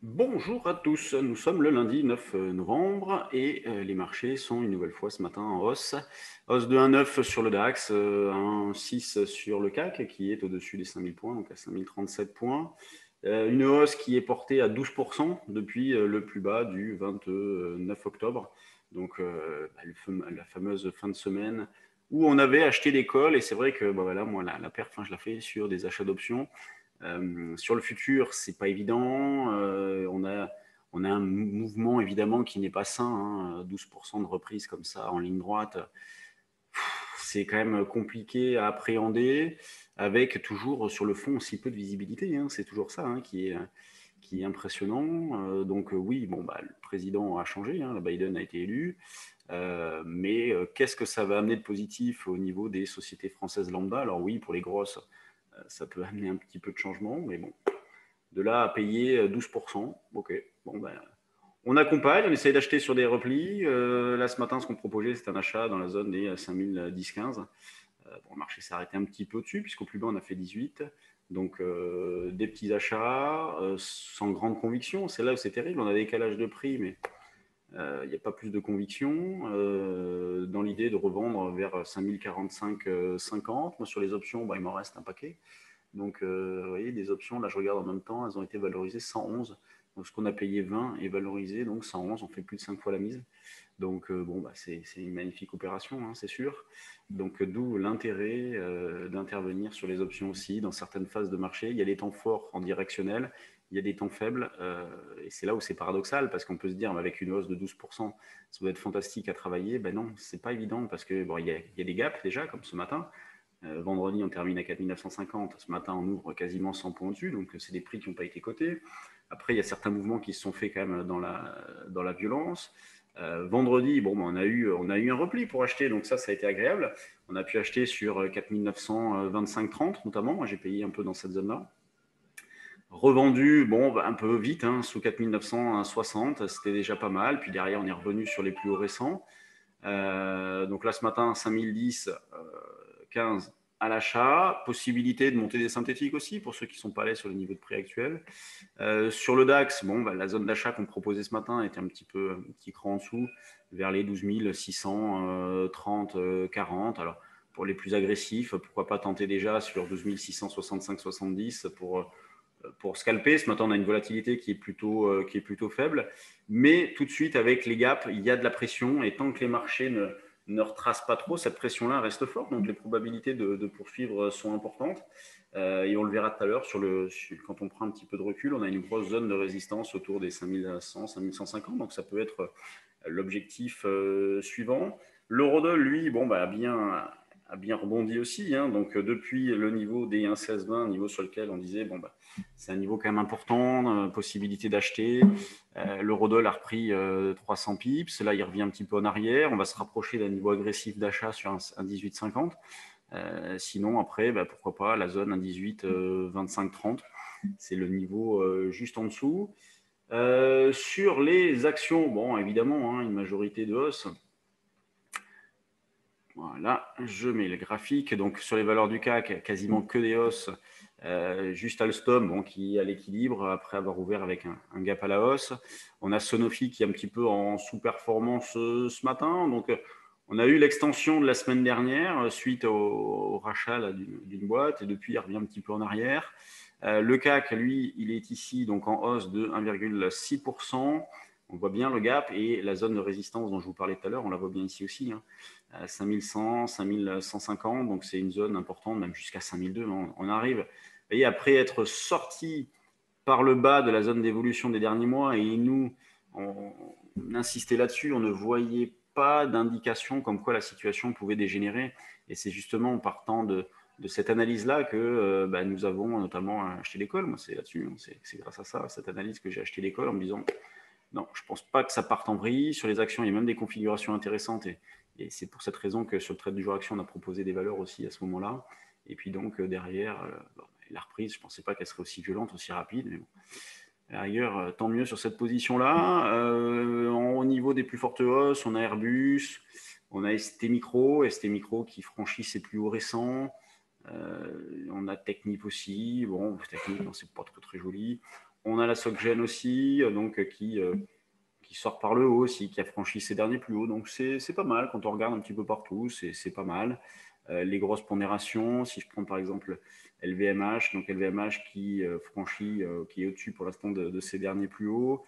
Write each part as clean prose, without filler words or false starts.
Bonjour à tous, nous sommes le lundi 9 novembre et les marchés sont une nouvelle fois ce matin en hausse. Hausse de 1,9 sur le DAX, 1,6 sur le CAC qui est au-dessus des 5000 points, donc à 5037 points. Une hausse qui est portée à 12% depuis le plus bas du 29 octobre, donc la fameuse fin de semaine où on avait acheté des calls et c'est vrai que voilà, moi la perf, je la fais sur des achats d'options. Sur le futur, c'est pas évident. On a un mouvement évidemment qui n'est pas sain, hein, 12% de reprise comme ça en ligne droite. C'est quand même compliqué à appréhender avec toujours sur le fond aussi peu de visibilité, hein. C'est toujours ça, hein, qui est impressionnant. Donc oui, bon, bah, le président a changé, hein, Biden a été élu. Mais qu'est-ce que ça va amener de positif au niveau des sociétés françaises lambda? Alors oui, pour les grosses, ça peut amener un petit peu de changement, mais bon, de là à payer 12%, ok. Bon, ben, on accompagne, on essaye d'acheter sur des replis. Là, ce matin, ce qu'on proposait, c'est un achat dans la zone des 5010-15. Bon, le marché s'est arrêté un petit peu au-dessus, puisqu'au plus bas, on a fait 18. Donc, des petits achats sans grande conviction. C'est là où c'est terrible. On a des décalages de prix, mais il n'y a pas plus de conviction dans l'idée de revendre vers 5045-50. Moi, sur les options, bah, il m'en reste un paquet. Donc, vous voyez, des options, là, je regarde en même temps, elles ont été valorisées 111. Donc, ce qu'on a payé 20 est valorisé, donc 111, on fait plus de 5 fois la mise. Donc, bon, bah, c'est une magnifique opération, hein, c'est sûr. Donc, d'où l'intérêt d'intervenir sur les options aussi dans certaines phases de marché. Il y a des temps forts en directionnel, il y a des temps faibles, et c'est là où c'est paradoxal, parce qu'on peut se dire, avec une hausse de 12%, ça doit être fantastique à travailler. Ben non, c'est pas évident, parce que bon, il y a des gaps déjà, comme ce matin. Vendredi, on termine à 4950. Ce matin, on ouvre quasiment 100 points dessus. Donc, c'est des prix qui n'ont pas été cotés. Après, il y a certains mouvements qui se sont faits quand même dans la violence. Vendredi, bon, on a eu un repli pour acheter. Donc, ça a été agréable. On a pu acheter sur 4925,30 notamment. Moi, j'ai payé un peu dans cette zone-là. Revendu, bon, un peu vite, hein, sous 4960. C'était déjà pas mal. Puis derrière, on est revenu sur les plus hauts récents. Donc là, ce matin, 5010, 15 à l'achat. Possibilité de monter des synthétiques aussi pour ceux qui ne sont pas allés sur le niveau de prix actuel. Sur le DAX, bon, bah, la zone d'achat qu'on proposait ce matin était un petit cran en dessous, vers les 12 630, 40. Alors, pour les plus agressifs, pourquoi pas tenter déjà sur 12 665, 70 pour scalper. Ce matin, on a une volatilité qui est plutôt faible. Mais tout de suite, avec les gaps, il y a de la pression. Et tant que les marchés ne retracent pas trop, cette pression-là reste forte. Donc, les probabilités de poursuivre sont importantes. Et on le verra tout à l'heure, quand on prend un petit peu de recul, on a une grosse zone de résistance autour des 5100, 5150. Donc, ça peut être l'objectif suivant. L'eurodoll, lui, bon, bah, a bien rebondi aussi, hein. Donc, depuis le niveau des 1,1620, niveau sur lequel on disait, bon, bah, c'est un niveau quand même important, possibilité d'acheter. L'eurodoll a repris 300 pips. Là, il revient un petit peu en arrière. On va se rapprocher d'un niveau agressif d'achat sur un 18,50. Sinon, après, bah, pourquoi pas la zone 1,18, 25, 30. C'est le niveau juste en dessous. Sur les actions, bon, évidemment, hein, une majorité de hausse. Voilà, je mets le graphique. Donc, sur les valeurs du CAC, quasiment que des hausses. Juste Alstom, bon, qui est à l'équilibre après avoir ouvert avec un gap à la hausse. On a Sanofi qui est un petit peu en sous-performance ce matin. Donc, on a eu l'extension de la semaine dernière suite au rachat d'une boîte et depuis, il revient un petit peu en arrière. Le CAC, lui, il est ici donc en hausse de 1,6%. On voit bien le gap et la zone de résistance dont je vous parlais tout à l'heure, on la voit bien ici aussi, hein. 5100, 5150, donc c'est une zone importante, même jusqu'à 5002. On arrive, vous voyez, après être sorti par le bas de la zone d'évolution des derniers mois, et nous, on insistait là-dessus, on ne voyait pas d'indication comme quoi la situation pouvait dégénérer. Et c'est justement en partant de cette analyse-là que nous avons notamment acheté l'école. Moi, c'est là-dessus, hein. C'est grâce à ça, à cette analyse, que j'ai acheté l'école en me disant non, je ne pense pas que ça parte en vrille. Sur les actions, il y a même des configurations intéressantes. Et c'est pour cette raison que sur le trade du jour action, on a proposé des valeurs aussi à ce moment-là. Et puis donc, derrière, la reprise, je ne pensais pas qu'elle serait aussi violente, aussi rapide. Mais bon. Ailleurs, tant mieux sur cette position-là. Au niveau des plus fortes hausses, on a Airbus, on a ST Micro qui franchit ses plus hauts récents. On a Technip aussi. Bon, Technip, c'est pas très, très joli. On a la SocGen aussi, donc qui sort par le haut aussi, qui a franchi ses derniers plus hauts. Donc c'est pas mal quand on regarde un petit peu partout, c'est pas mal. Les grosses pondérations, si je prends par exemple LVMH, donc LVMH qui franchit, qui est au-dessus pour l'instant de ses derniers plus hauts.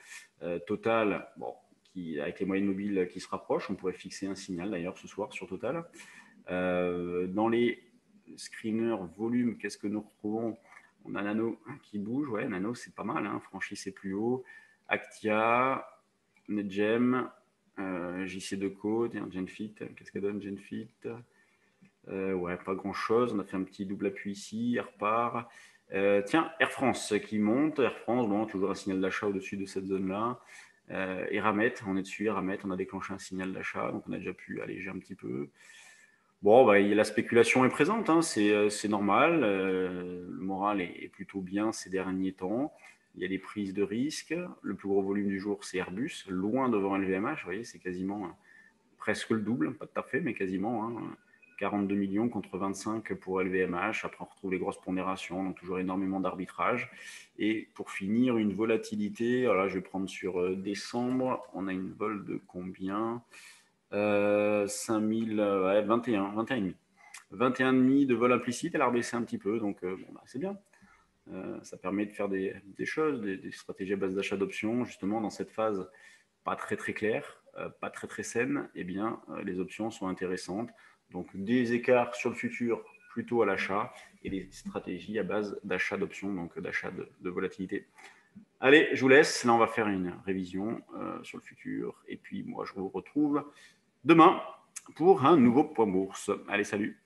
Total, bon, qui, avec les moyennes mobiles qui se rapprochent, on pourrait fixer un signal d'ailleurs ce soir sur Total. Dans les screeners volume, qu'est-ce que nous retrouvons? On a Nano qui bouge, ouais, Nano c'est pas mal, hein, franchit ses plus hauts. Actia, NetGem, JC2Co, Genfit, qu'est-ce qu'elle donne Genfit? Ouais, pas grand-chose. On a fait un petit double appui ici, elle repart. Tiens, Air France qui monte. Air France, bon, toujours un signal d'achat au-dessus de cette zone-là. Et Ramet, on est dessus. Ramet, on a déclenché un signal d'achat, donc on a déjà pu alléger un petit peu. Bon, bah, la spéculation est présente, hein, c'est normal. Le moral est plutôt bien ces derniers temps. Il y a des prises de risques. Le plus gros volume du jour, c'est Airbus, loin devant LVMH. Vous voyez, c'est quasiment presque le double, pas tout à fait, mais quasiment. Hein. 42 millions contre 25 pour LVMH. Après, on retrouve les grosses pondérations, donc toujours énormément d'arbitrage. Et pour finir, une volatilité. Alors là, je vais prendre sur décembre. On a une vol de combien 5000, ouais, 21, 21,5. 21,5 de vol implicite, elle a rebaissé un petit peu, donc bon, bah, c'est bien. Ça permet de faire des choses, des stratégies à base d'achat d'options, justement dans cette phase pas très très claire, pas très très saine, eh bien les options sont intéressantes. Donc des écarts sur le futur plutôt à l'achat et des stratégies à base d'achat d'options, donc d'achat de volatilité. Allez, je vous laisse. Là, on va faire une révision sur le futur. Et puis, moi, je vous retrouve demain pour un nouveau point bourse. Allez, salut!